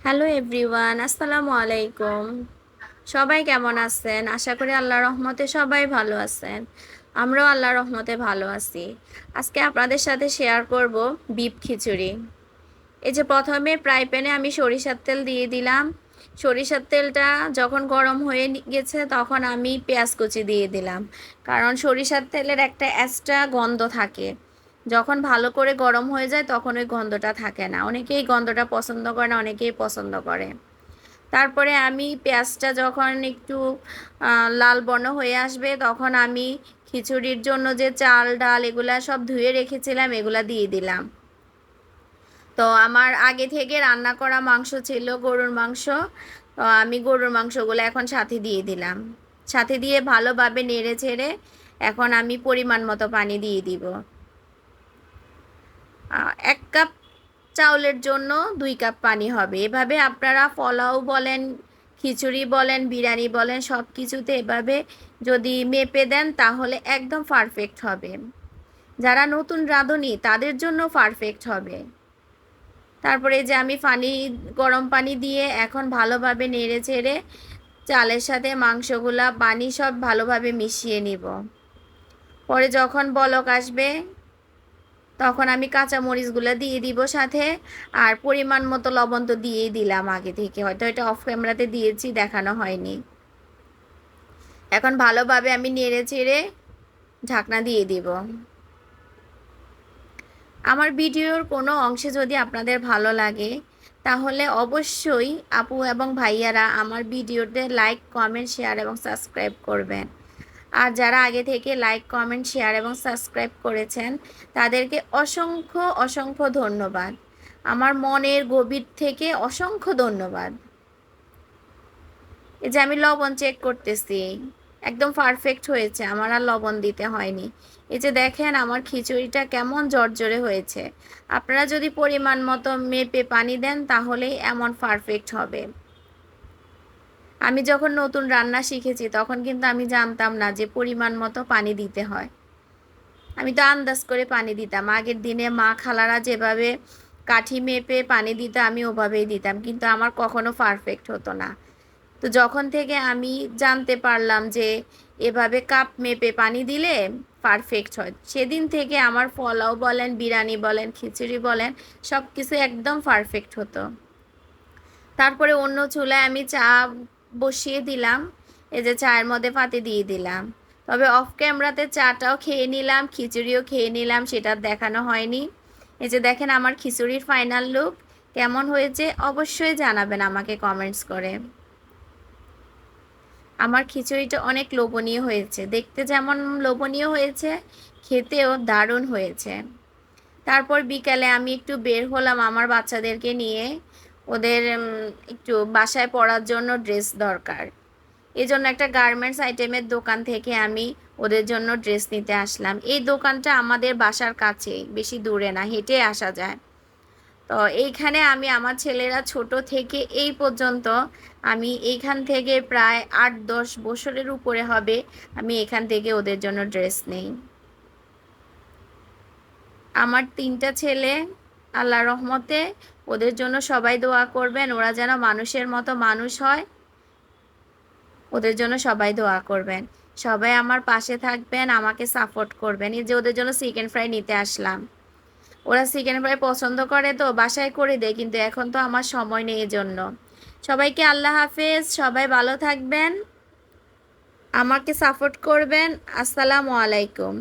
Hello everyone, আসসালামু আলাইকুম। সবাই কেমন আছেন? আশা করি আল্লাহর রহমতে সবাই ভালো আছেন। আমরাও আল্লাহর রহমতে ভালো আছি। আজকে আপনাদের সাথে শেয়ার করব বিফ খিচুড়ি। এই যে প্রথমে ফ্রাই প্যানে আমি সরিষার তেল দিয়ে দিলাম। সরিষার তেলটা যখন গরম হয়ে গেছে তখন আমি পেঁয়াজ কুচি দিয়ে দিলাম, কারণ সরিষার তেলের একটা এক্সট্রা গন্ধ থাকে। যখন ভালো করে গরম হয়ে যায় তখন ওই গন্ধটা থাকে না। অনেকেই গন্ধটা পছন্দ করে না, অনেকেই পছন্দ করে। তারপরে আমি পেঁয়াজটা যখন একটু লাল বর্ণ হয়ে আসবে তখন আমি খিচুড়ির জন্য যে চাল ডাল এগুলা সব ধুয়ে রেখেছিলাম এগুলা দিয়ে দিলাম। তো আমার আগে থেকে রান্না করা মাংস ছিল, গরুর মাংস। তো আমি গরুর মাংসগুলো এখন সাথে দিয়ে দিলাম। সাথে দিয়ে ভালোভাবে নেড়ে ছেড়ে এখন আমি পরিমাণ মতো পানি দিয়ে দিব। 1 কাপ চাউলের জন্য 2 কাপ পানি হবে। এভাবে আপনারা পোলাও বলেন, খিচুড়ি বলেন, বিরিয়ানি বলেন, সব কিছুতে এভাবে যদি মেপে দেন তাহলে একদম পারফেক্ট হবে। যারা নতুন রাঁধুনি তাদের জন্য পারফেক্ট হবে। তারপরে যে আমি গরম পানি দিয়ে এখন ভালোভাবে নেড়ে চেড়ে চালের সাথে মাংসগুলা পানি সব ভালোভাবে মিশিয়ে নিব। পরে যখন বলক আসবে তখন আমি কাঁচা মরিচগুলো দিয়ে দিব সাথে। আর পরিমাণ মতো লবণ তো দিয়েই দিলাম আগে থেকে, হয়তো এটা অফ ক্যামেরাতে দিয়েছি, দেখানো হয়নি। এখন ভালোভাবে আমি নেড়ে চেড়ে ঢাকনা দিয়ে দিব। আমার ভিডিওর কোনো অংশে যদি আপনাদের ভালো লাগে তাহলে অবশ্যই আপু এবং ভাইয়ারা আমার ভিডিওতে লাইক কমেন্ট শেয়ার এবং সাবস্ক্রাইব করবেন। আর যারা আগে থেকে লাইক কমেন্ট শেয়ার এবং সাবস্ক্রাইব করেছেন তাদেরকে অসংখ্য অসংখ্য ধন্যবাদ। আমার মনের গভীর থেকে অসংখ্য ধন্যবাদ। এই যে আমি লবণ চেক করতেছি, একদম পারফেক্ট হয়েছে, আমার আর লবণ দিতে হয়নি। এই যে দেখেন আমার খিচুড়িটা কেমন জর্জরে হয়েছে। আপনারা যদি পরিমাণ মতো মেপে পানি দেন তাহলেই এমন পারফেক্ট হবে। আমি যখন নতুন রান্না শিখেছি তখন কিন্তু আমি জানতাম না যে পরিমাণ মতো পানি দিতে হয়। আমি তো আন্দাজ করে পানি দিতাম। আগের দিনে মা খালারা যেভাবে কাঠি মেপে পানি দিত আমি ওভাবেই দিতাম, কিন্তু আমার কখনো পারফেক্ট হতো না। তো যখন থেকে আমি জানতে পারলাম যে এভাবে কাপ মেপে পানি দিলে পারফেক্ট হয়, সেদিন থেকে আমার পোলাও বলেন, বিরিয়ানি বলেন, খিচুড়ি বলেন, সব কিছু একদম পারফেক্ট হতো। তারপরে অন্য চুলায় আমি চা বসিয়ে দিলাম। এই যে চায়ের মধ্যে পাতি দিয়ে দিলাম। তবে অফ ক্যামেরাতে চাটাও খেয়ে নিলাম, খিচুড়িও খেয়ে নিলাম, সেটা দেখানো হয়নি। এই যে দেখেন আমার খিচুড়ির ফাইনাল লুক কেমন হয়েছে অবশ্যই জানাবেন আমাকে কমেন্টস করে। আমার খিচুড়িটা অনেক লোভনীয় হয়েছে, দেখতে যেমন লোভনীয় হয়েছে খেতেও দারুণ হয়েছে। তারপর বিকালে আমি একটু বের হলাম আমার বাচ্চাদেরকে নিয়ে। ওদের একটু বাসায় পরার জন্য ড্রেস দরকার। এই জন্য একটা গার্মেন্টস আইটেমের দোকান থেকে আমি ওদের জন্য ড্রেস নিতে আসলাম। এই দোকানটা আমাদের বাসার কাছেই, বেশি দূরে না, হেঁটে আসা যায়। তো এইখানে আমি আমার ছেলেরা ছোট থেকে এই পর্যন্ত আমি এইখান থেকে প্রায় 8-10 বছরের উপরে হবে আমি এখান থেকে ওদের জন্য ড্রেস নেই। আমার 3টা ছেলে, আল্লাহর রহমতে ওদের জন্য সবাই দোয়া করবেন, ওরা যেন মানুষের মতো মানুষ হয়, ওদের জন্য সবাই দোয়া করবেন। সবাই আমার পাশে থাকবেন, আমাকে সাপোর্ট করবেন। এই যে ওদের জন্য চিকেন ফ্রাই নিতে আসলাম। ওরা চিকেন ফ্রাই পছন্দ করে তো বাসায় করে দেয়, কিন্তু এখন তো আমার সময় নেই এজন্য। সবাইকে আল্লাহ হাফেজ, সবাই ভালো থাকবেন, আমাকে সাপোর্ট করবেন। আসসালামু আলাইকুম।